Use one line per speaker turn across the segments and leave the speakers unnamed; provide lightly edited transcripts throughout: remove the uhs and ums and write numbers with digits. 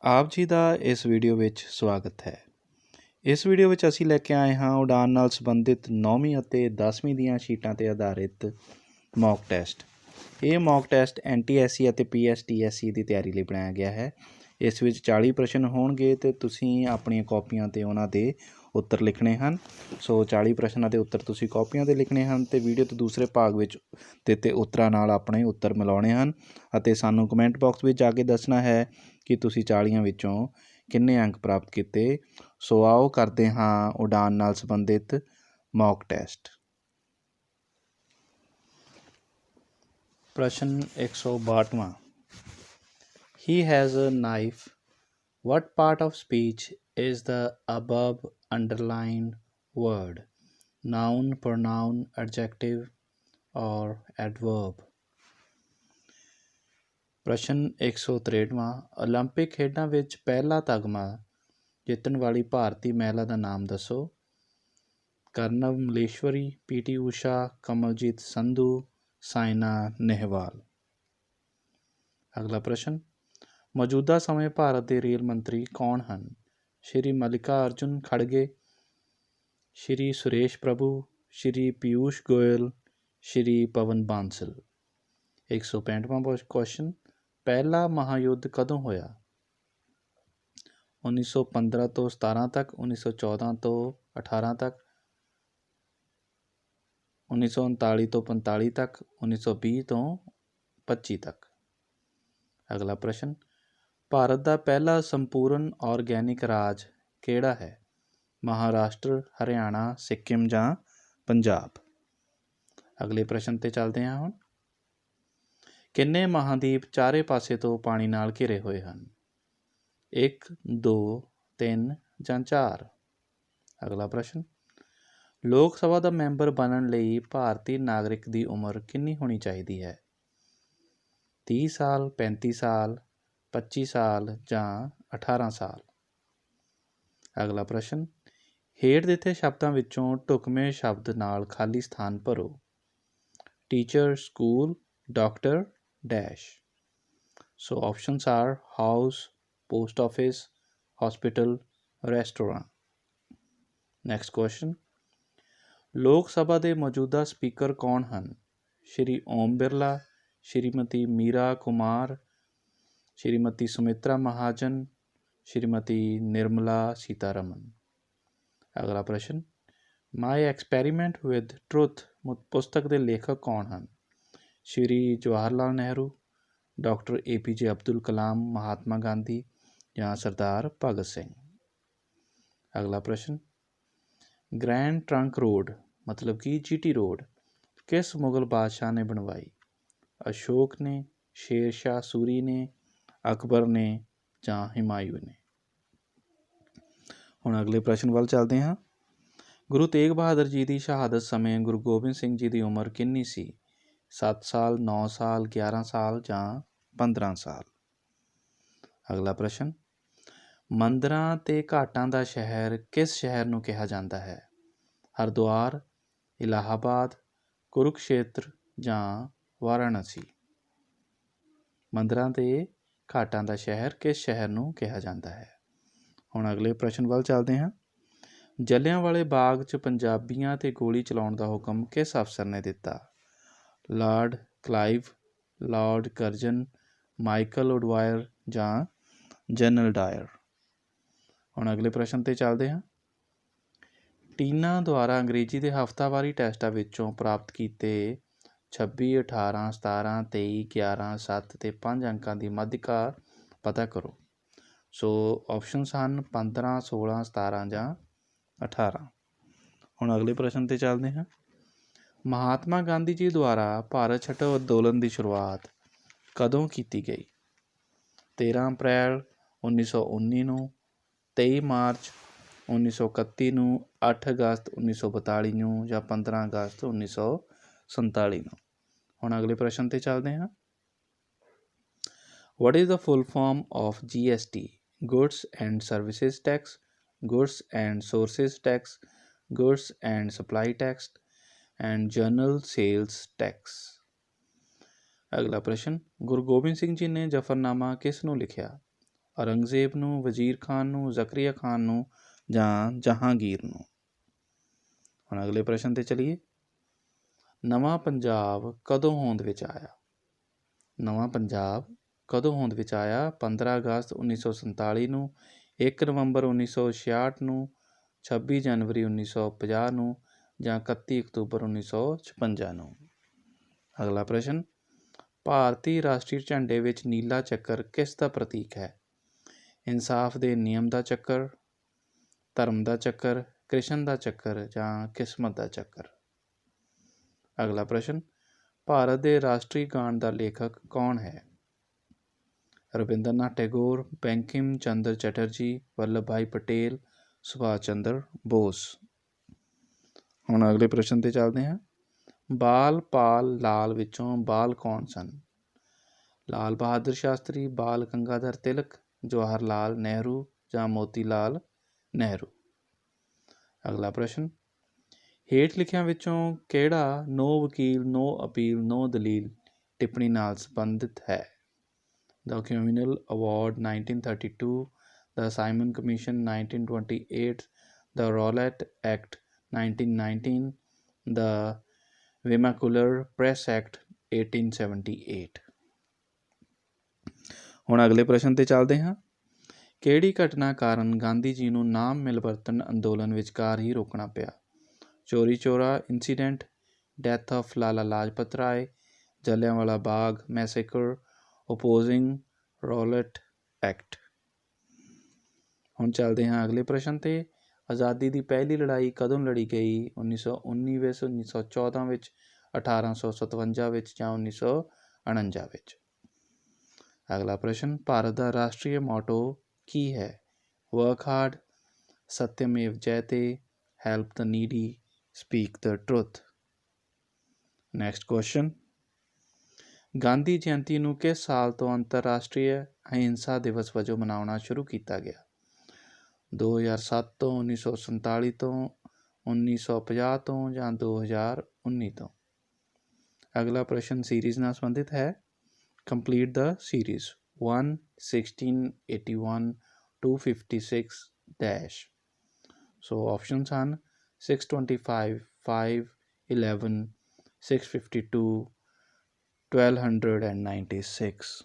ਆਪ ਜੀ ਦਾ ਇਸ ਵੀਡੀਓ ਵਿੱਚ ਸਵਾਗਤ ਹੈ। ਇਸ ਵੀਡੀਓ ਵਿੱਚ ਅਸੀਂ ਲੈ ਕੇ ਆਏ ਹਾਂ ਉਡਾਨ ਨਾਲ ਸੰਬੰਧਿਤ 9ਵੀਂ ਅਤੇ 10ਵੀਂ ਦੀਆਂ ਸ਼ੀਟਾਂ 'ਤੇ ਆਧਾਰਿਤ ਮੌਕ ਟੈਸਟ। ਇਹ ਮੌਕ ਟੈਸਟ NTSC ਅਤੇ PSTSC ਦੀ ਤਿਆਰੀ ਲਈ ਬਣਾਇਆ ਗਿਆ ਹੈ। ਇਸ ਵਿੱਚ 40 ਪ੍ਰਸ਼ਨ ਹੋਣਗੇ ਅਤੇ ਤੁਸੀਂ ਆਪਣੀਆਂ ਕਾਪੀਆਂ 'ਤੇ ਉਹਨਾਂ ਦੇ ਉੱਤਰ ਲਿਖਣੇ ਹਨ। ਸੋ 40 ਪ੍ਰਸ਼ਨਾਂ ਦੇ ਉੱਤਰ ਤੁਸੀਂ ਕਾਪੀਆਂ 'ਤੇ ਲਿਖਣੇ ਹਨ ਅਤੇ ਵੀਡੀਓ ਦੇ ਦੂਸਰੇ ਭਾਗ ਵਿੱਚ ਦਿੱਤੇ ਉੱਤਰਾਂ ਨਾਲ ਆਪਣੇ ਉੱਤਰ ਮਿਲਾਉਣੇ ਹਨ ਅਤੇ ਸਾਨੂੰ ਕਮੈਂਟ ਬਾਕਸ ਵਿੱਚ ਜਾ ਕੇ ਦੱਸਣਾ ਹੈ ਕਿ ਤੁਸੀਂ 40 ਵਿੱਚੋਂ ਕਿੰਨੇ ਅੰਕ ਪ੍ਰਾਪਤ ਕੀਤੇ। ਸੋ ਆਓ ਕਰਦੇ ਹਾਂ ਉਡਾਨ ਨਾਲ ਸੰਬੰਧਿਤ ਮੌਕ ਟੈਸਟ। ਪ੍ਰਸ਼ਨ 162ਵਾਂ। He has a knife. What part of speech is the above underlined word? Noun, pronoun, adjective or adverb? ਪ੍ਰਸ਼ਨ 163ਵਾਂ। ਓਲੰਪਿਕ ਖੇਡਾਂ ਵਿੱਚ ਪਹਿਲਾ ਤਗਮਾ ਜਿੱਤਣ ਵਾਲੀ ਭਾਰਤੀ ਮਹਿਲਾ ਦਾ ਨਾਮ ਦੱਸੋ। ਕਰਨਵ ਮਲੇਸ਼ਵਰੀ, PT ਊਸ਼ਾ, ਕਮਲਜੀਤ ਸੰਧੂ, ਸਾਇਨਾ ਨੇਹਵਾਲ। ਅਗਲਾ ਪ੍ਰਸ਼ਨ। ਮੌਜੂਦਾ ਸਮੇਂ ਭਾਰਤ ਦੇ ਰੇਲ ਮੰਤਰੀ ਕੌਣ ਹਨ? ਸ਼੍ਰੀ ਮਲਿਕਾ ਅਰਜੁਨ ਖੜਗੇ, ਸ਼੍ਰੀ ਸੁਰੇਸ਼ ਪ੍ਰਭੂ, ਸ਼੍ਰੀ ਪੀਯੂਸ਼ ਗੋਇਲ, ਸ਼੍ਰੀ ਪਵਨ ਬਾਂਸਲ। 165ਵਾਂ ਕੁਐਸਚਨ। ਪਹਿਲਾ ਮਹਾਯੁੱਧ ਕਦੋਂ ਹੋਇਆ? 1915 ਤੋਂ 17 ਤੱਕ, 1914 ਤੋਂ 18 ਤੱਕ, 1939 ਤੋਂ 45 ਤੱਕ, 1920 ਤੋਂ 25 ਤੱਕ। ਅਗਲਾ ਪ੍ਰਸ਼ਨ। ਭਾਰਤ ਦਾ ਪਹਿਲਾ ਸੰਪੂਰਨ ਆਰਗੈਨਿਕ ਰਾਜ ਕਿਹੜਾ ਹੈ? ਮਹਾਰਾਸ਼ਟਰ, ਹਰਿਆਣਾ, ਸਿੱਕਿਮ ਜਾਂ ਪੰਜਾਬ। ਅਗਲੇ ਪ੍ਰਸ਼ਨ 'ਤੇ ਚੱਲਦੇ ਹਾਂ ਹੁਣ। ਕਿੰਨੇ ਮਹਾਂਦੀਪ ਚਾਰੇ ਪਾਸੇ ਤੋਂ ਪਾਣੀ ਨਾਲ ਘਿਰੇ ਹੋਏ ਹਨ? 1, 2, 3 ਜਾਂ 4। ਅਗਲਾ ਪ੍ਰਸ਼ਨ। ਲੋਕ ਸਭਾ ਦਾ ਮੈਂਬਰ ਬਣਨ ਲਈ ਭਾਰਤੀ ਨਾਗਰਿਕ ਦੀ ਉਮਰ ਕਿੰਨੀ ਹੋਣੀ ਚਾਹੀਦੀ ਹੈ? 30 ਸਾਲ, 35 ਸਾਲ, 25 ਸਾਲ ਜਾਂ 18 ਸਾਲ। ਅਗਲਾ ਪ੍ਰਸ਼ਨ। ਹੇਠ ਦਿੱਤੇ ਸ਼ਬਦਾਂ ਵਿੱਚੋਂ ਢੁਕਵੇਂ ਸ਼ਬਦ ਨਾਲ ਖਾਲੀ ਸਥਾਨ ਭਰੋ। Teacher, school, doctor, dash. So options are house, post office, hospital, restaurant. Next question. Lok Sabha ਦੇ ਮੌਜੂਦਾ ਸਪੀਕਰ ਕੌਣ ਹਨ? ਸ਼੍ਰੀ ਓਮ ਬਿਰਲਾ, ਸ਼੍ਰੀਮਤੀ ਮੀਰਾ ਕੁਮਾਰ, ਸ਼੍ਰੀਮਤੀ ਸੁਮਿਤਰਾ ਮਹਾਜਨ, ਸ਼੍ਰੀਮਤੀ ਨਿਰਮਲਾ ਸੀਤਾਰਮਨ। ਅਗਲਾ ਪ੍ਰਸ਼ਨ। ਮਾਈ ਐਕਸਪੈਰੀਮੈਂਟ ਵਿਦ ਟਰੁਥ ਪੁਸਤਕ ਦੇ ਲੇਖਕ ਕੌਣ ਹਨ? ਸ਼੍ਰੀ ਜਵਾਹਰ ਲਾਲ ਨਹਿਰੂ, ਡਾਕਟਰ APJ ਅਬਦੁਲ ਕਲਾਮ, ਮਹਾਤਮਾ ਗਾਂਧੀ ਜਾਂ ਸਰਦਾਰ ਭਗਤ ਸਿੰਘ। ਅਗਲਾ ਪ੍ਰਸ਼ਨ। ਗ੍ਰੈਂਡ ਟਰੰਕ ਰੋਡ ਮਤਲਬ ਕਿ GT ਰੋਡ ਕਿਸ ਮੁਗਲ ਬਾਦਸ਼ਾਹ ਨੇ ਬਣਵਾਈ? ਅਸ਼ੋਕ ਨੇ, ਸ਼ੇਰ ਸ਼ਾਹ ਸੂਰੀ ਨੇ, ਅਕਬਰ ਨੇ ਜਾਂ ਹਿਮਾਯੂ ਨੇ। ਹੁਣ ਅਗਲੇ ਪ੍ਰਸ਼ਨ ਵੱਲ ਚੱਲਦੇ ਹਾਂ। ਗੁਰੂ ਤੇਗ ਬਹਾਦਰ ਜੀ ਦੀ ਸ਼ਹਾਦਤ ਸਮੇਂ ਗੁਰੂ ਗੋਬਿੰਦ ਸਿੰਘ ਜੀ ਦੀ ਉਮਰ ਕਿੰਨੀ ਸੀ? 7 ਸਾਲ, 9 ਸਾਲ, 11 ਸਾਲ ਜਾਂ 15 ਸਾਲ। ਅਗਲਾ ਪ੍ਰਸ਼ਨ। ਮੰਦਰਾਂ ਤੇ ਘਾਟਾਂ ਦਾ ਸ਼ਹਿਰ ਕਿਸ ਸ਼ਹਿਰ ਨੂੰ ਕਿਹਾ ਜਾਂਦਾ ਹੈ? ਹਰਿਦੁਆਰ, ਇਲਾਹਾਬਾਦ, ਕੁਰੂਕਸ਼ੇਤਰ ਜਾਂ ਵਾਰਾਣਸੀ। ਮੰਦਰਾਂ ਤੇ ਘਾਟਾਂ ਦਾ ਸ਼ਹਿਰ ਕਿਸ ਸ਼ਹਿਰ ਨੂੰ ਕਿਹਾ ਜਾਂਦਾ ਹੈ? ਹੁਣ ਅਗਲੇ ਪ੍ਰਸ਼ਨ ਵੱਲ ਚੱਲਦੇ ਹਾਂ। ਜਲਿਆਂਵਾਲੇ ਬਾਗ 'ਚ ਪੰਜਾਬੀਆਂ 'ਤੇ ਗੋਲੀ ਚਲਾਉਣ ਦਾ ਹੁਕਮ ਕਿਸ ਅਫਸਰ ਨੇ ਦਿੱਤਾ? Lord Clive, Lord Curzon, Michael O'Dwyer ਜਾਂ ਜਨਰਲ ਡਾਇਰ। ਹੁਣ ਅਗਲੇ ਪ੍ਰਸ਼ਨ 'ਤੇ ਚੱਲਦੇ ਹਾਂ। ਟੀਨਾ ਦੁਆਰਾ ਅੰਗਰੇਜ਼ੀ ਦੇ ਹਫ਼ਤਾਵਾਰੀ ਟੈਸਟਾਂ ਵਿੱਚੋਂ ਪ੍ਰਾਪਤ ਕੀਤੇ 26, 18, 17, 23, 11, 7 ਅਤੇ 5 ਅੰਕਾਂ ਦੀ ਮੱਧਿਕਾ ਪਤਾ ਕਰੋ। ਸੋ ਆਪਸ਼ਨਸ ਹਨ 15, 16, 17 ਜਾਂ 18। ਹੁਣ ਅਗਲੇ ਪ੍ਰਸ਼ਨ 'ਤੇ ਚੱਲਦੇ ਹਾਂ। ਮਹਾਤਮਾ ਗਾਂਧੀ ਜੀ ਦੁਆਰਾ ਭਾਰਤ ਛੱਡੋ ਅੰਦੋਲਨ ਦੀ ਸ਼ੁਰੂਆਤ ਕਦੋਂ ਕੀਤੀ ਗਈ? 13 ਅਪ੍ਰੈਲ 1919 ਨੂੰ, 23 ਮਾਰਚ 1931 ਨੂੰ, 8 ਅਗਸਤ 1942 ਨੂੰ ਜਾਂ 15 ਅਗਸਤ 1947 ਨੂੰ। ਹੁਣ ਅਗਲੇ ਪ੍ਰਸ਼ਨ 'ਤੇ ਚੱਲਦੇ ਹਾਂ। What is the full form of GST? Goods and Services Tax, Goods and Sources Tax, Goods and Supply Tax and General Sales Tax। ਅਗਲਾ ਪ੍ਰਸ਼ਨ। ਗੁਰੂ ਗੋਬਿੰਦ ਸਿੰਘ ਜੀ ਨੇ ਜ਼ਫਰਨਾਮਾ ਕਿਸ ਨੂੰ ਲਿਖਿਆ? ਔਰੰਗਜ਼ੇਬ ਨੂੰ, ਵਜ਼ੀਰ ਖਾਨ ਨੂੰ, ਜ਼ਕਰੀਆ ਖਾਨ ਨੂੰ ਜਾਂ ਜਹਾਂਗੀਰ ਨੂੰ। ਹੁਣ ਅਗਲੇ ਪ੍ਰਸ਼ਨ 'ਤੇ ਚਲੀਏ। ਨਵਾਂ ਪੰਜਾਬ ਕਦੋਂ ਹੋਂਦ ਵਿੱਚ ਆਇਆ? ਨਵਾਂ ਪੰਜਾਬ ਕਦੋਂ ਹੋਂਦ ਵਿੱਚ ਆਇਆ? 15 ਅਗਸਤ 1947 ਨੂੰ, 1 ਨਵੰਬਰ 1966 ਨੂੰ, 26 ਜਨਵਰੀ 1950 ਨੂੰ ਜਾਂ 31 ਅਕਤੂਬਰ 1956 ਨੂੰ। ਅਗਲਾ ਪ੍ਰਸ਼ਨ, ਭਾਰਤੀ ਰਾਸ਼ਟਰੀ ਝੰਡੇ ਵਿੱਚ ਨੀਲਾ ਚੱਕਰ ਕਿਸ ਦਾ ਪ੍ਰਤੀਕ ਹੈ? ਇਨਸਾਫ ਦੇ ਨਿਯਮ ਦਾ ਚੱਕਰ, ਧਰਮ ਦਾ ਚੱਕਰ, ਕ੍ਰਿਸ਼ਨ ਦਾ ਚੱਕਰ ਜਾਂ ਕਿਸਮਤ ਦਾ ਚੱਕਰ। ਅਗਲਾ ਪ੍ਰਸ਼ਨ, ਭਾਰਤ ਦੇ ਰਾਸ਼ਟਰੀ ਗਾਣ ਦਾ ਲੇਖਕ ਕੌਣ ਹੈ? ਰਵਿੰਦਰ ਨਾਥ ਟੈਗੋਰ, ਬੰਕਿਮ ਚੰਦਰ ਚਟਰਜੀ, ਵੱਲਭ ਭਾਈ ਪਟੇਲ, ਸੁਭਾਸ਼ ਚੰਦਰ ਬੋਸ। ਹੁਣ ਅਗਲੇ ਪ੍ਰਸ਼ਨ 'ਤੇ ਚੱਲਦੇ ਹਾਂ। ਬਾਲ ਪਾਲ ਲਾਲ ਵਿੱਚੋਂ ਬਾਲ ਕੌਣ ਸਨ? ਲਾਲ ਬਹਾਦਰ ਸ਼ਾਸਤਰੀ, ਬਾਲ ਗੰਗਾਧਰ ਤਿਲਕ, ਜਵਾਹਰ ਲਾਲ ਨਹਿਰੂ ਜਾਂ ਮੋਤੀ ਲਾਲ ਨਹਿਰੂ। ਅਗਲਾ ਪ੍ਰਸ਼ਨ, ਹੇਠ ਲਿਖਿਆਂ ਵਿੱਚੋਂ ਕਿਹੜਾ ਨੋ ਵਕੀਲ, ਨੋ ਅਪੀਲ, ਨੋ ਦਲੀਲ ਟਿੱਪਣੀ ਨਾਲ ਸੰਬੰਧਿਤ ਹੈ? ਦ ਕਮਿਊਨਲ ਅਵਾਰਡ 1932, ਦ ਸਾਈਮਨ ਕਮਿਸ਼ਨ 1928, ਦ ਰੌਲੈਟ ਐਕਟ 1919, ਦ ਵਿਮਾਕੂਲਰ ਪ੍ਰੈਸ ਐਕਟ 1878। ਹੁਣ ਅਗਲੇ ਪ੍ਰਸ਼ਨ 'ਤੇ ਚੱਲਦੇ ਹਾਂ। ਕਿਹੜੀ ਘਟਨਾ ਕਾਰਨ ਗਾਂਧੀ ਜੀ ਨੂੰ ਨਾਮ ਮਿਲਵਰਤਨ ਅੰਦੋਲਨ ਵਿਚਕਾਰ ਹੀ ਰੋਕਣਾ ਪਿਆ? Chauri Chaura incident, death of Lala Lajpat Rai, Jallianwala Bagh massacre, opposing Rowlatt Act. ਹੁਣ ਚੱਲਦੇ ਹਾਂ ਅਗਲੇ ਪ੍ਰਸ਼ਨ 'ਤੇ। ਆਜ਼ਾਦੀ ਦੀ ਪਹਿਲੀ ਲੜਾਈ ਕਦੋਂ ਲੜੀ ਗਈ? 1919 ਵਿੱਚ, 1914 ਵਿੱਚ, 1857 ਵਿੱਚ ਜਾਂ 1949 ਵਿੱਚ। ਅਗਲਾ ਪ੍ਰਸ਼ਨ, ਭਾਰਤ ਦਾ ਰਾਸ਼ਟਰੀ ਮੋਟੋ ਕੀ ਹੈ? ਵਰਕ ਹਾਰਡ, ਸਤਿਅਮੇਵ ਜਯਤੇ, ਹੈਲਪ ਦ ਨੀਡੀ, ਸਪੀਕ ਦ truth. Next question, Gandhi Jayanti ਨੂੰ ਕਿਸ ਸਾਲ ਤੋਂ ਅੰਤਰਰਾਸ਼ਟਰੀ ਅਹਿੰਸਾ ਦਿਵਸ ਵਜੋਂ ਮਨਾਉਣਾ ਸ਼ੁਰੂ ਕੀਤਾ ਗਿਆ? 2007 ਤੋਂ, 1947 ਤੋਂ, 1950 ਤੋਂ ਜਾਂ 2019 ਤੋਂ। ਅਗਲਾ ਪ੍ਰਸ਼ਨ ਸੀਰੀਜ਼ ਨਾਲ ਸੰਬੰਧਿਤ ਹੈ। ਕੰਪਲੀਟ ਦ ਸੀਰੀਜ਼ 1, 1681, 256 ਡੈਸ਼। ਸੋ ਆਪਸ਼ਨਸ ਹਨ 625, 5, 11, 652, 1296।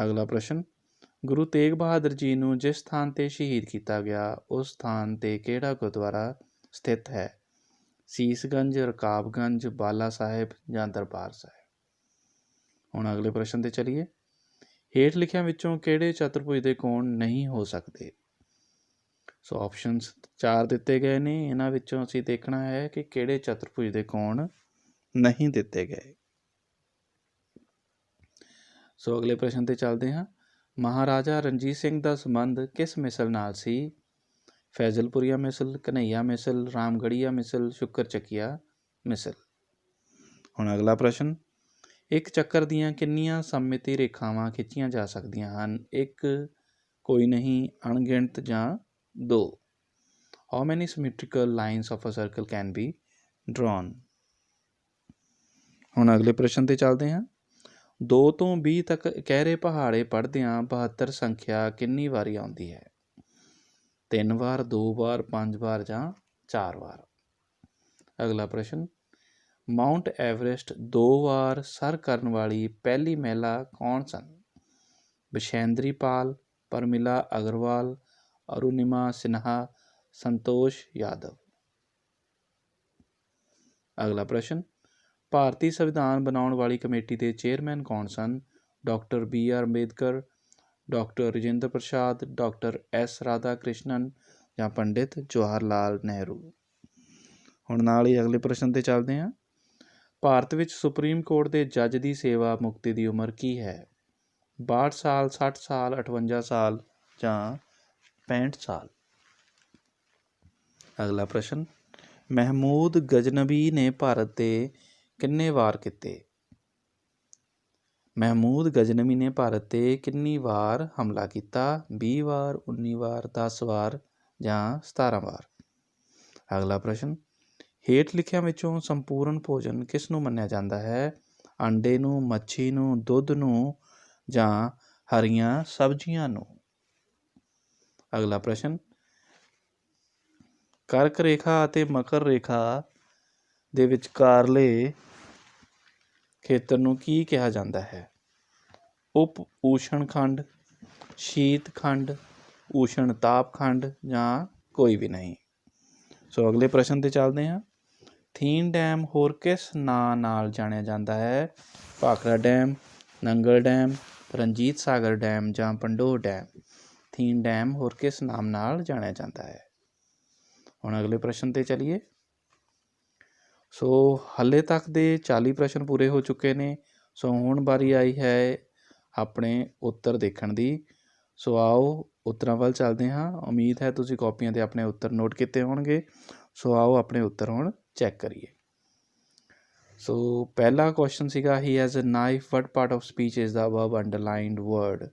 ਅਗਲਾ ਪ੍ਰਸ਼ਨ, ਗੁਰੂ ਤੇਗ ਬਹਾਦਰ ਜੀ ਨੂੰ ਜਿਸ ਸਥਾਨ 'ਤੇ ਸ਼ਹੀਦ ਕੀਤਾ ਗਿਆ ਉਸ ਸਥਾਨ 'ਤੇ ਕਿਹੜਾ ਗੁਰਦੁਆਰਾ ਸਥਿਤ ਹੈ? ਸੀਸਗੰਜ, ਰਕਾਬਗੰਜ, ਬਾਲਾ ਸਾਹਿਬ ਜਾਂ ਦਰਬਾਰ ਸਾਹਿਬ। ਹੁਣ ਅਗਲੇ ਪ੍ਰਸ਼ਨ 'ਤੇ ਚਲੀਏ। ਹੇਠ ਲਿਖਿਆਂ ਵਿੱਚੋਂ ਕਿਹੜੇ ਚਤੁਰਭੁਜ ਦੇ ਕੋਣ ਨਹੀਂ ਹੋ ਸਕਦੇ? ਸੋ ਆਪਸ਼ਨਸ 4 ਦਿੱਤੇ ਗਏ ਨੇ, ਇਹਨਾਂ ਵਿੱਚੋਂ ਅਸੀਂ ਦੇਖਣਾ ਹੈ ਕਿ ਕਿਹੜੇ ਚਤੁਰਭੁਜ ਦੇ ਕੋਣ ਨਹੀਂ ਦਿੱਤੇ ਗਏ। ਸੋ ਅਗਲੇ ਪ੍ਰਸ਼ਨ 'ਤੇ ਚੱਲਦੇ ਹਾਂ। ਮਹਾਰਾਜਾ ਰਣਜੀਤ ਸਿੰਘ ਦਾ ਸੰਬੰਧ ਕਿਸ ਮਿਸਲ ਨਾਲ ਸੀ? ਫੈਜ਼ਲਪੁਰੀਆ ਮਿਸਲ, ਕਨ੍ਹਈਆ ਮਿਸਲ, ਰਾਮਗੜੀਆ ਮਿਸਲ, ਸ਼ੁਕਰਚੱਕੀਆ ਮਿਸਲ। ਹੁਣ ਅਗਲਾ ਪ੍ਰਸ਼ਨ, ਇੱਕ ਚੱਕਰ ਦੀਆਂ ਕਿੰਨੀਆਂ ਸਮਮਿਤੀ ਰੇਖਾਵਾਂ ਖਿੱਚੀਆਂ ਜਾ ਸਕਦੀਆਂ ਹਨ? 1, ਕੋਈ ਨਹੀਂ, ਅਣਗਿਣਤ ਜਾਂ 2। How many symmetrical lines of a circle can be drawn? ਹੁਣ ਅਗਲੇ ਪ੍ਰਸ਼ਨ 'ਤੇ ਚੱਲਦੇ ਹਾਂ। 2 ਤੋਂ 20 ਤੱਕ ਇਕਹਿਰੇ ਪਹਾੜੇ ਪੜ੍ਹਦਿਆਂ 72 ਸੰਖਿਆ ਕਿੰਨੀ ਵਾਰੀ ਆਉਂਦੀ ਹੈ? 3 ਵਾਰ, 2 ਵਾਰ, 5 ਵਾਰ ਜਾਂ 4 ਵਾਰ। ਅਗਲਾ ਪ੍ਰਸ਼ਨ, ਮਾਊਂਟ ਐਵਰੈਸਟ 2 ਵਾਰ ਸਰ ਕਰਨ ਵਾਲੀ ਪਹਿਲੀ ਮਹਿਲਾ ਕੌਣ ਸਨ? ਬਿਸ਼ੈਂਦਰੀ ਪਾਲ, ਪਰਮਿਲਾ ਅਗਰਵਾਲ, ਅਰੁਣਿਮਾ ਸਿਨਹਾ, ਸੰਤੋਸ਼ ਯਾਦਵ। ਅਗਲਾ ਪ੍ਰਸ਼ਨ, ਭਾਰਤੀ ਸੰਵਿਧਾਨ ਬਣਾਉਣ ਵਾਲੀ ਕਮੇਟੀ ਦੇ ਚੇਅਰਮੈਨ ਕੌਣ ਸਨ? Doctor BR Ambedkar, doctor Rajendra Prasad, doctor S Radhakrishnan ਜਾਂ ਪੰਡਿਤ ਜਵਾਹਰ ਲਾਲ ਨਹਿਰੂ। ਹੁਣ ਨਾਲ ਹੀ ਅਗਲੇ ਪ੍ਰਸ਼ਨ 'ਤੇ ਚੱਲਦੇ ਹਾਂ। ਭਾਰਤ ਵਿੱਚ ਸੁਪਰੀਮ ਕੋਰਟ ਦੇ ਜੱਜ ਦੀ ਸੇਵਾ ਮੁਕਤੀ ਦੀ ਉਮਰ ਕੀ ਹੈ? 62 ਸਾਲ, 60 ਸਾਲ, 58 ਸਾਲ ਜਾਂ 65 ਸਾਲ। ਅਗਲਾ ਪ੍ਰਸ਼ਨ, ਮਹਿਮੂਦ ਗਜ਼ਨਵੀ ਨੇ ਭਾਰਤ 'ਤੇ ਕਿੰਨੇ ਵਾਰ ਕੀਤੇ? ਮਹਿਮੂਦ ਗਜ਼ਨਵੀ ਨੇ ਭਾਰਤ 'ਤੇ ਕਿੰਨੀ ਵਾਰ ਹਮਲਾ ਕੀਤਾ? 20 ਵਾਰ, 19 ਵਾਰ, 10 ਵਾਰ ਜਾਂ 17 ਵਾਰ। ਅਗਲਾ ਪ੍ਰਸ਼ਨ, ਹੇਠ ਲਿਖਿਆਂ ਵਿੱਚੋਂ ਸੰਪੂਰਨ ਭੋਜਨ ਕਿਸ ਨੂੰ ਮੰਨਿਆ ਜਾਂਦਾ ਹੈ? ਅੰਡੇ ਨੂੰ, ਮੱਛੀ ਨੂੰ, ਦੁੱਧ ਨੂੰ ਜਾਂ ਹਰੀਆਂ ਸਬਜ਼ੀਆਂ ਨੂੰ। ਅਗਲਾ ਪ੍ਰਸ਼ਨ, ਕਰਕ ਰੇਖਾ ਅਤੇ ਮਕਰ ਰੇਖਾ ਦੇ ਵਿਚਕਾਰਲੇ ਖੇਤਰ ਨੂੰ ਕੀ ਕਿਹਾ ਜਾਂਦਾ ਹੈ? ਉਪ ਊਸ਼ਣ ਖੰਡ, ਸ਼ੀਤ ਖੰਡ, ਊਸ਼ਣ ਤਾਪ ਖੰਡ ਜਾਂ ਕੋਈ ਵੀ ਨਹੀਂ। ਸੋ ਅਗਲੇ ਪ੍ਰਸ਼ਨ 'ਤੇ ਚੱਲਦੇ ਹਾਂ। ਥੀਨ ਡੈਮ ਹੋਰ ਕਿਸ ਨਾਂ ਨਾਲ ਜਾਣਿਆ ਜਾਂਦਾ ਹੈ? Bhakra dam, Nangal dam, Ranjit Sagar dam ਜਾਂ ਪੰਡੋਹ ਡੈਮ। ਥੀਨ ਡੈਮ ਹੋਰ ਕਿਸ ਨਾਮ ਨਾਲ ਜਾਣਿਆ ਜਾਂਦਾ ਹੈ? ਹੁਣ ਅਗਲੇ ਪ੍ਰਸ਼ਨ 'ਤੇ ਚੱਲੀਏ। ਸੋ ਹਾਲੇ ਤੱਕ ਦੇ 40 ਪ੍ਰਸ਼ਨ ਪੂਰੇ ਹੋ ਚੁੱਕੇ ਨੇ। ਸੋ ਹੁਣ ਵਾਰੀ ਆਈ ਹੈ ਆਪਣੇ ਉੱਤਰ ਦੇਖਣ ਦੀ। ਸੋ ਆਓ ਉੱਤਰਾਂ ਵੱਲ ਚੱਲਦੇ ਹਾਂ। ਉਮੀਦ ਹੈ ਤੁਸੀਂ ਕਾਪੀਆਂ 'ਤੇ ਆਪਣੇ ਉੱਤਰ ਨੋਟ ਕੀਤੇ ਹੋਣਗੇ। ਸੋ ਆਓ ਆਪਣੇ ਉੱਤਰ ਹੁਣ ਚੈੱਕ ਕਰੀਏ। ਸੋ ਪਹਿਲਾ ਕੁਐਸਚਨ ਸੀਗਾ, he has a knife, what part of speech is the verb underlined word?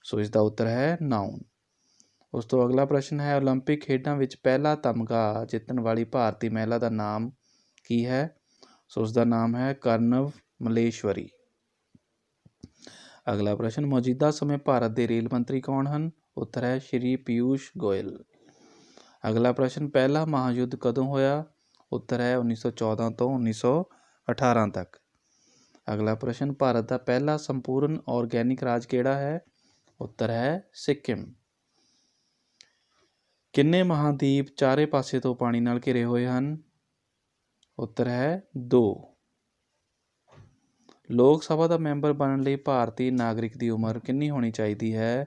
So ਇਸ ਦਾ ਉੱਤਰ ਹੈ ਨਾਊਨ। ਉਸ ਤੋਂ ਅਗਲਾ ਪ੍ਰਸ਼ਨ ਹੈ, ਓਲੰਪਿਕ ਖੇਡਾਂ ਵਿੱਚ ਪਹਿਲਾ ਤਮਗਾ ਜਿੱਤਣ ਵਾਲੀ ਭਾਰਤੀ ਮਹਿਲਾ ਦਾ ਨਾਮ ਕੀ ਹੈ? ਸੋ ਉਸ ਦਾ ਨਾਮ ਹੈ ਕਰਨਵ ਮਲੇਸ਼ਵਰੀ। ਅਗਲਾ ਪ੍ਰਸ਼ਨ, ਮੌਜੂਦਾ ਸਮੇਂ ਭਾਰਤ ਦੇ ਰੇਲ ਮੰਤਰੀ ਕੌਣ ਹਨ? ਉੱਤਰ ਹੈ ਸ਼੍ਰੀ ਪਿਊਸ਼ ਗੋਇਲ। ਅਗਲਾ ਪ੍ਰਸ਼ਨ, ਪਹਿਲਾ ਮਹਾਂਯੁੱਧ ਕਦੋਂ ਹੋਇਆ? ਉੱਤਰ ਹੈ 1914 ਤੋਂ 1918 ਤੱਕ। ਅਗਲਾ ਪ੍ਰਸ਼ਨ, ਭਾਰਤ ਦਾ ਪਹਿਲਾ ਸੰਪੂਰਨ ਆਰਗੈਨਿਕ ਰਾਜ ਕਿਹੜਾ ਹੈ? ਉੱਤਰ ਹੈ ਸਿੱਕਿਮ। ਕਿੰਨੇ ਮਹਾਂਦੀਪ ਚਾਰੇ ਪਾਸੇ ਤੋਂ ਪਾਣੀ ਨਾਲ ਘਿਰੇ ਹੋਏ ਹਨ? ਉੱਤਰ ਹੈ 2। ਲੋਕ ਸਭਾ ਦਾ ਮੈਂਬਰ ਬਣਨ ਲਈ ਭਾਰਤੀ ਨਾਗਰਿਕ ਦੀ ਉਮਰ ਕਿੰਨੀ ਹੋਣੀ ਚਾਹੀਦੀ ਹੈ?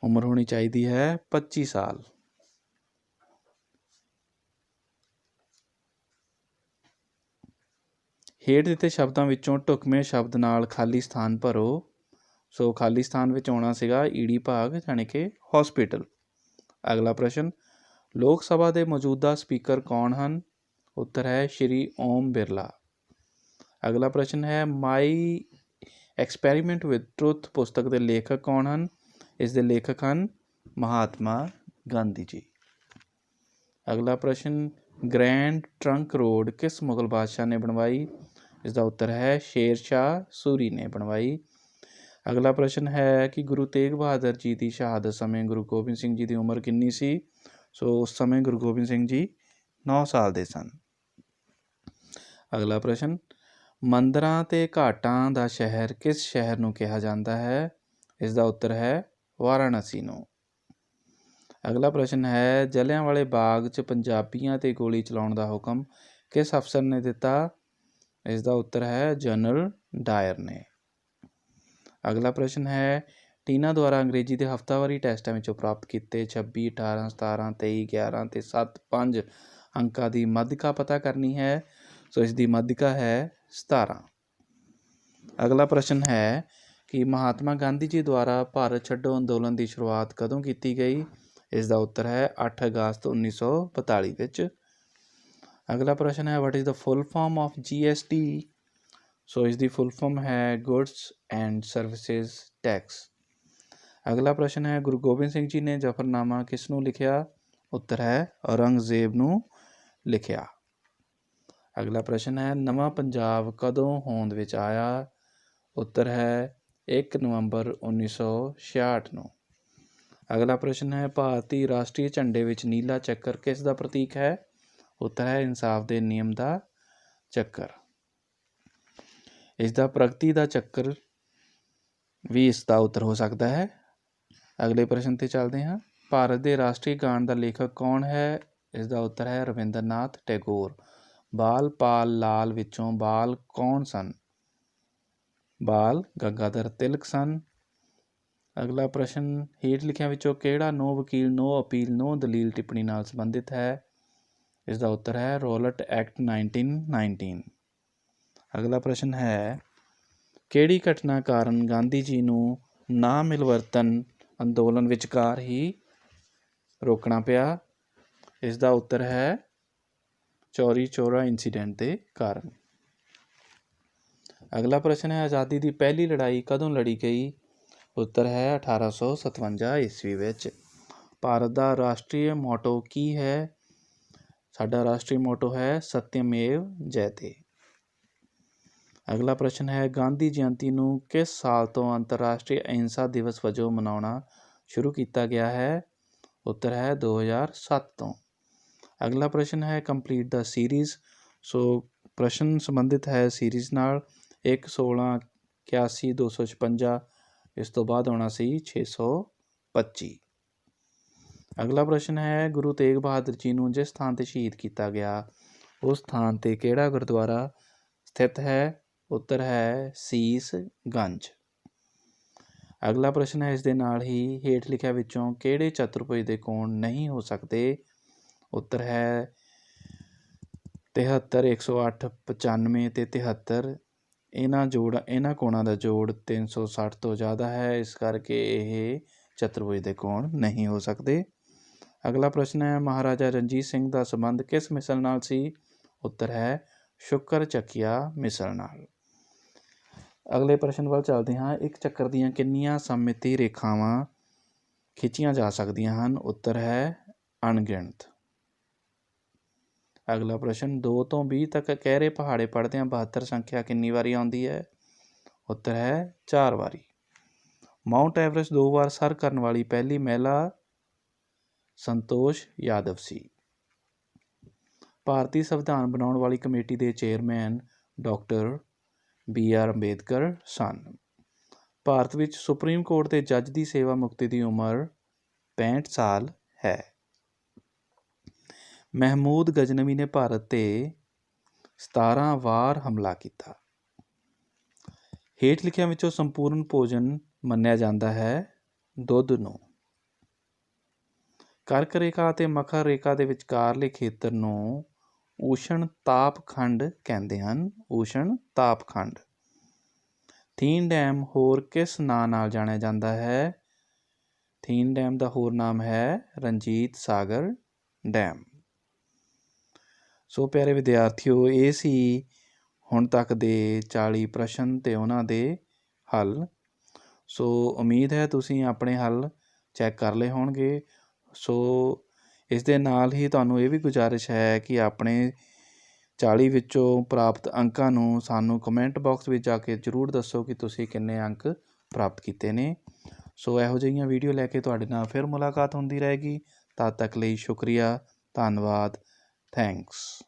ਉਮਰ ਹੋਣੀ ਚਾਹੀਦੀ ਹੈ 25 ਸਾਲ। ਹੇਠ ਦਿੱਤੇ ਸ਼ਬਦਾਂ ਵਿੱਚੋਂ ਢੁਕਵੇਂ ਸ਼ਬਦ ਨਾਲ ਖਾਲੀ ਸਥਾਨ ਭਰੋ। ਸੋ ਖਾਲੀ ਸਥਾਨ ਵਿੱਚ ਆਉਣਾ ਸੀਗਾ ਈੜੀ ਭਾਗ ਯਾਨੀ ਕਿ ਹੌਸਪੀਟਲ। ਅਗਲਾ ਪ੍ਰਸ਼ਨ, ਲੋਕ ਸਭਾ ਦੇ ਮੌਜੂਦਾ ਸਪੀਕਰ ਕੌਣ ਹਨ? ਉੱਤਰ ਹੈ ਸ਼੍ਰੀ ਓਮ ਬਿਰਲਾ। ਅਗਲਾ ਪ੍ਰਸ਼ਨ ਹੈ, ਮਾਈ ਐਕਸਪੈਰੀਮੈਂਟ ਵਿਦ ਟਰੁੱਥ ਪੁਸਤਕ ਦੇ ਲੇਖਕ ਕੌਣ ਹਨ? ਇਸ ਦੇ ਲੇਖਕ ਹਨ ਮਹਾਤਮਾ ਗਾਂਧੀ ਜੀ। ਅਗਲਾ ਪ੍ਰਸ਼ਨ, ਗ੍ਰੈਂਡ ਟਰੰਕ ਰੋਡ ਕਿਸ ਮੁਗਲ ਬਾਦਸ਼ਾਹ ਨੇ ਬਣਵਾਈ? ਇਸ ਦਾ ਉੱਤਰ ਹੈ ਸ਼ੇਰ ਸ਼ਾਹ ਸੂਰੀ ਨੇ ਬਣਵਾਈ। ਅਗਲਾ ਪ੍ਰਸ਼ਨ ਹੈ ਕਿ ਗੁਰੂ ਤੇਗ ਬਹਾਦਰ ਜੀ ਦੀ ਸ਼ਹਾਦਤ ਸਮੇਂ ਗੁਰੂ ਗੋਬਿੰਦ ਸਿੰਘ ਜੀ ਦੀ ਉਮਰ ਕਿੰਨੀ ਸੀ? ਸੋ ਉਸ ਸਮੇਂ ਗੁਰੂ ਗੋਬਿੰਦ ਸਿੰਘ ਜੀ 9 ਸਾਲ ਦੇ ਸਨ। ਅਗਲਾ ਪ੍ਰਸ਼ਨ, ਮੰਦਰਾਂ ਅਤੇ ਘਾਟਾਂ ਦਾ ਸ਼ਹਿਰ ਕਿਸ ਸ਼ਹਿਰ ਨੂੰ ਕਿਹਾ ਜਾਂਦਾ ਹੈ? ਇਸ ਦਾ ਉੱਤਰ ਹੈ ਵਾਰਾਣਸੀ ਨੂੰ। ਅਗਲਾ ਪ੍ਰਸ਼ਨ ਹੈ, ਜਲ੍ਹਿਆਂਵਾਲੇ ਬਾਗ 'ਚ ਪੰਜਾਬੀਆਂ 'ਤੇ ਗੋਲੀ ਚਲਾਉਣ ਦਾ ਹੁਕਮ ਕਿਸ ਅਫਸਰ ਨੇ ਦਿੱਤਾ? ਇਸ ਦਾ ਉੱਤਰ ਹੈ ਜਨਰਲ ਡਾਇਰ ਨੇ। ਅਗਲਾ ਪ੍ਰਸ਼ਨ ਹੈ, ਟੀਨਾ ਦੁਆਰਾ ਅੰਗਰੇਜ਼ੀ ਦੇ ਹਫ਼ਤਾਵਾਰੀ ਟੈਸਟਾਂ ਵਿੱਚੋਂ ਪ੍ਰਾਪਤ ਕੀਤੇ 26, 18, 17, 23, 11 ਅਤੇ 7, 5 ਅੰਕਾਂ ਦੀ ਮੱਧਿਕਾ ਪਤਾ ਕਰਨੀ ਹੈ। ਸੋ ਇਸ ਦੀ ਮੱਧਿਕਾ ਹੈ 17। ਅਗਲਾ ਪ੍ਰਸ਼ਨ ਹੈ ਕਿ ਮਹਾਤਮਾ ਗਾਂਧੀ ਜੀ ਦੁਆਰਾ ਭਾਰਤ ਛੱਡੋ ਅੰਦੋਲਨ ਦੀ ਸ਼ੁਰੂਆਤ ਕਦੋਂ ਕੀਤੀ ਗਈ? ਇਸ ਦਾ ਉੱਤਰ ਹੈ 8 ਅਗਸਤ 1942 ਵਿੱਚ। ਅਗਲਾ ਪ੍ਰਸ਼ਨ ਹੈ, what is the full form of GST? ਸੋ ਇਸ ਦੀ ਫੁੱਲ ਫਾਰਮ ਹੈ ਗੁਡਸ ਐਂਡ ਸਰਵਿਸਿਜ਼ ਟੈਕਸ। ਅਗਲਾ ਪ੍ਰਸ਼ਨ ਹੈ, ਗੁਰੂ ਗੋਬਿੰਦ ਸਿੰਘ ਜੀ ਨੇ ਜ਼ਫਰਨਾਮਾ ਕਿਸ ਨੂੰ ਲਿਖਿਆ? ਉੱਤਰ ਹੈ ਔਰੰਗਜ਼ੇਬ ਨੂੰ ਲਿਖਿਆ। ਅਗਲਾ ਪ੍ਰਸ਼ਨ ਹੈ, ਨਵਾਂ ਪੰਜਾਬ ਕਦੋਂ ਹੋਂਦ ਵਿੱਚ ਆਇਆ? ਉੱਤਰ ਹੈ 1 ਨਵੰਬਰ 1966 ਨੂੰ। ਅਗਲਾ ਪ੍ਰਸ਼ਨ ਹੈ, ਭਾਰਤੀ ਰਾਸ਼ਟਰੀ ਝੰਡੇ ਵਿੱਚ ਨੀਲਾ ਚੱਕਰ ਕਿਸ ਦਾ ਪ੍ਰਤੀਕ ਹੈ? ਉੱਤਰ ਹੈ ਇਨਸਾਫ ਦੇ ਨਿਯਮ ਦਾ ਚੱਕਰ। ਇਸ ਦਾ ਪ੍ਰਗਤੀ ਦਾ ਚੱਕਰ ਵੀ ਇਸ ਦਾ ਉੱਤਰ ਹੋ ਸਕਦਾ ਹੈ। ਅਗਲੇ ਪ੍ਰਸ਼ਨ 'ਤੇ ਚੱਲਦੇ ਹਾਂ। ਭਾਰਤ ਦੇ ਰਾਸ਼ਟਰੀ ਗਾਨ ਦਾ ਲੇਖਕ ਕੌਣ ਹੈ? ਇਸ ਦਾ ਉੱਤਰ ਹੈ ਰਵਿੰਦਰਨਾਥ ਟੈਗੋਰ। ਬਾਲ ਪਾਲ ਲਾਲ ਵਿੱਚੋਂ ਬਾਲ ਕੌਣ ਸਨ? ਬਾਲ ਗੰਗਾਧਰ ਤਿਲਕ ਸਨ। ਅਗਲਾ ਪ੍ਰਸ਼ਨ, ਹੇਠ ਲਿਖਿਆਂ ਵਿੱਚੋਂ ਕਿਹੜਾ ਨੋ ਵਕੀਲ, ਨੋ ਅਪੀਲ, ਨੋ ਦਲੀਲ ਟਿੱਪਣੀ ਨਾਲ ਸੰਬੰਧਿਤ ਹੈ? ਇਸ ਦਾ ਉੱਤਰ ਹੈ ਰੋਲਟ ਐਕਟ 1919। ਅਗਲਾ ਪ੍ਰਸ਼ਨ ਹੈ, ਕਿਹੜੀ ਘਟਨਾ ਕਾਰਨ ਗਾਂਧੀ ਜੀ ਨੂੰ ਨਾ ਮਿਲਵਰਤਨ ਅੰਦੋਲਨ ਵਿਚਕਾਰ ਹੀ ਰੋਕਣਾ ਪਿਆ? ਇਸ ਦਾ ਉੱਤਰ ਹੈ ਚੌਰੀ ਚੌਰਾ ਇੰਸੀਡੈਂਟ ਦੇ ਕਾਰਨ। ਅਗਲਾ ਪ੍ਰਸ਼ਨ ਹੈ, ਆਜ਼ਾਦੀ ਦੀ ਪਹਿਲੀ ਲੜਾਈ ਕਦੋਂ ਲੜੀ ਗਈ? ਉੱਤਰ ਹੈ 1857 ਈਸਵੀ ਵਿੱਚ। ਭਾਰਤ ਦਾ ਰਾਸ਼ਟਰੀ ਮੋਟੋ ਕੀ ਹੈ? ਸਾਡਾ ਰਾਸ਼ਟਰੀ ਮੋਟੋ ਹੈ ਸਤਿਅਮੇਵ ਜਯਤੇ। ਅਗਲਾ ਪ੍ਰਸ਼ਨ ਹੈ ਗਾਂਧੀ ਜਯੰਤੀ ਨੂੰ ਕਿਸ ਸਾਲ ਤੋਂ ਅੰਤਰਰਾਸ਼ਟਰੀ ਅਹਿੰਸਾ ਦਿਵਸ ਵਜੋਂ ਮਨਾਉਣਾ ਸ਼ੁਰੂ ਕੀਤਾ ਗਿਆ ਹੈ? ਉੱਤਰ ਹੈ 2007 ਤੋਂ। ਅਗਲਾ ਪ੍ਰਸ਼ਨ ਹੈ ਕੰਪਲੀਟ ਦਾ ਸੀਰੀਜ਼। ਸੋ ਪ੍ਰਸ਼ਨ ਸੰਬੰਧਿਤ ਹੈ ਸੀਰੀਜ਼ ਨਾਲ। 1 16 81 256, ਇਸ ਤੋਂ ਬਾਅਦ ਆਉਣਾ ਸੀ 625। ਅਗਲਾ ਪ੍ਰਸ਼ਨ ਹੈ ਗੁਰੂ ਤੇਗ ਬਹਾਦਰ ਜੀ ਨੂੰ ਜਿਸ ਥਾਂ 'ਤੇ ਸ਼ਹੀਦ ਕੀਤਾ ਗਿਆ ਉਸ ਥਾਂ 'ਤੇ ਕਿਹੜਾ ਗੁਰਦੁਆਰਾ ਸਥਿਤ ਹੈ? ਉੱਤਰ ਹੈ ਸੀਸ ਗੰਜ। ਅਗਲਾ ਪ੍ਰਸ਼ਨ ਹੈ ਇਸ ਦੇ ਨਾਲ ਹੀ ਹੇਠ ਲਿਖਿਆਂ ਵਿੱਚੋਂ ਕਿਹੜੇ ਚਤੁਰਭੁਜ ਦੇ ਕੋਣ ਨਹੀਂ ਹੋ ਸਕਦੇ? ਉੱਤਰ ਹੈ 73, 108, 95 ਅਤੇ 73। ਇਹਨਾਂ ਕੋਣਾਂ ਦਾ ਜੋੜ 360 ਤੋਂ ਜ਼ਿਆਦਾ ਹੈ, ਇਸ ਕਰਕੇ ਇਹ ਚਤੁਰਭੁਜ ਦੇ ਕੋਣ ਨਹੀਂ ਹੋ ਸਕਦੇ। ਅਗਲਾ ਪ੍ਰਸ਼ਨ ਹੈ ਮਹਾਰਾਜਾ ਰਣਜੀਤ ਸਿੰਘ ਦਾ ਸੰਬੰਧ ਕਿਸ ਮਿਸਲ ਨਾਲ ਸੀ? ਉੱਤਰ ਹੈ ਸ਼ੁਕਰ ਚੱਕੀਆ ਮਿਸਲ ਨਾਲ। ਅਗਲੇ ਪ੍ਰਸ਼ਨ ਵੱਲ ਚੱਲਦੇ ਹਾਂ। ਇੱਕ ਚੱਕਰ ਦੀਆਂ ਕਿੰਨੀਆਂ ਸਮਮਿਤੀ ਰੇਖਾਵਾਂ ਖਿੱਚੀਆਂ ਜਾ ਸਕਦੀਆਂ ਹਨ? ਉੱਤਰ ਹੈ ਅਣਗਿਣਤ। ਅਗਲਾ ਪ੍ਰਸ਼ਨ 2 ਤੋਂ 20 ਤੱਕ ਕਹਿਰੇ ਪਹਾੜੇ ਪੜ੍ਹਦਿਆਂ 72 ਸੰਖਿਆ ਕਿੰਨੀ ਵਾਰੀ ਆਉਂਦੀ ਹੈ? ਉੱਤਰ ਹੈ 4 ਵਾਰੀ। ਮਾਊਂਟ ਐਵਰੈਸਟ 2 ਵਾਰ ਸਰ ਕਰਨ ਵਾਲੀ ਪਹਿਲੀ ਮਹਿਲਾ ਸੰਤੋਸ਼ ਯਾਦਵ ਸੀ। ਭਾਰਤੀ ਸੰਵਿਧਾਨ ਬਣਾਉਣ ਵਾਲੀ ਕਮੇਟੀ ਦੇ ਚੇਅਰਮੈਨ ਡਾਕਟਰ BR ਅੰਬੇਦਕਰ ਸਨ। ਭਾਰਤ ਵਿੱਚ ਸੁਪਰੀਮ ਕੋਰਟ ਦੇ ਜੱਜ ਦੀ ਸੇਵਾ ਮੁਕਤੀ ਦੀ ਉਮਰ 65 ਸਾਲ ਹੈ। ਮਹਿਮੂਦ ਗਜ਼ਨਵੀ ਨੇ ਭਾਰਤ 'ਤੇ 17 ਵਾਰ ਹਮਲਾ ਕੀਤਾ। ਹੇਠ ਲਿਖਿਆਂ ਵਿੱਚੋਂ ਸੰਪੂਰਨ ਭੋਜਨ ਮੰਨਿਆ ਜਾਂਦਾ ਹੈ ਦੁੱਧ ਨੂੰ। ਕਰਕ ਰੇਖਾ ਅਤੇ ਮਕਰ ਰੇਖਾ ਦੇ ਵਿਚਕਾਰਲੇ ਖੇਤਰ ਨੂੰ ਊਸ਼ਣ ਤਾਪ ਖੰਡ ਕਹਿੰਦੇ ਹਨ। ਊਸ਼ਣ ਤਾਪ ਖੰਡ। ਥੀਨ ਡੈਮ ਹੋਰ ਕਿਸ ਨਾਂ ਨਾਲ ਜਾਣਿਆ ਜਾਂਦਾ ਹੈ? ਥੀਨ ਡੈਮ ਦਾ ਹੋਰ ਨਾਮ ਹੈ ਰਣਜੀਤ ਸਾਗਰ ਡੈਮ। ਸੋ ਪਿਆਰੇ ਵਿਦਿਆਰਥੀਓ, ਇਹ ਸੀ ਹੁਣ ਤੱਕ ਦੇ 40 ਪ੍ਰਸ਼ਨ ਅਤੇ ਉਹਨਾਂ ਦੇ ਹੱਲ। ਸੋ ਉਮੀਦ ਹੈ ਤੁਸੀਂ ਆਪਣੇ ਹੱਲ ਚੈੱਕ ਕਰ ਲਏ ਹੋਣਗੇ। ਸੋ ਇਸ ਦੇ ਨਾਲ ਹੀ ਤੁਹਾਨੂੰ ਇਹ ਵੀ ਗੁਜ਼ਾਰਿਸ਼ ਹੈ ਕਿ ਆਪਣੇ 40 ਵਿੱਚੋਂ ਪ੍ਰਾਪਤ ਅੰਕਾਂ ਨੂੰ ਸਾਨੂੰ ਕਮੈਂਟ ਬਾਕਸ ਵਿੱਚ ਜਾ ਕੇ ਜ਼ਰੂਰ ਦੱਸੋ ਕਿ ਤੁਸੀਂ ਕਿੰਨੇ ਅੰਕ ਪ੍ਰਾਪਤ ਕੀਤੇ ਨੇ। ਸੋ ਇਹੋ ਜਿਹੀਆਂ ਵੀਡੀਓ ਲੈ ਕੇ ਤੁਹਾਡੇ ਨਾਲ ਫਿਰ ਮੁਲਾਕਾਤ ਹੁੰਦੀ ਰਹੇਗੀ। ਤਦ ਤੱਕ ਲਈ ਸ਼ੁਕਰੀਆ, ਧੰਨਵਾਦ, ਥੈਂਕਸ।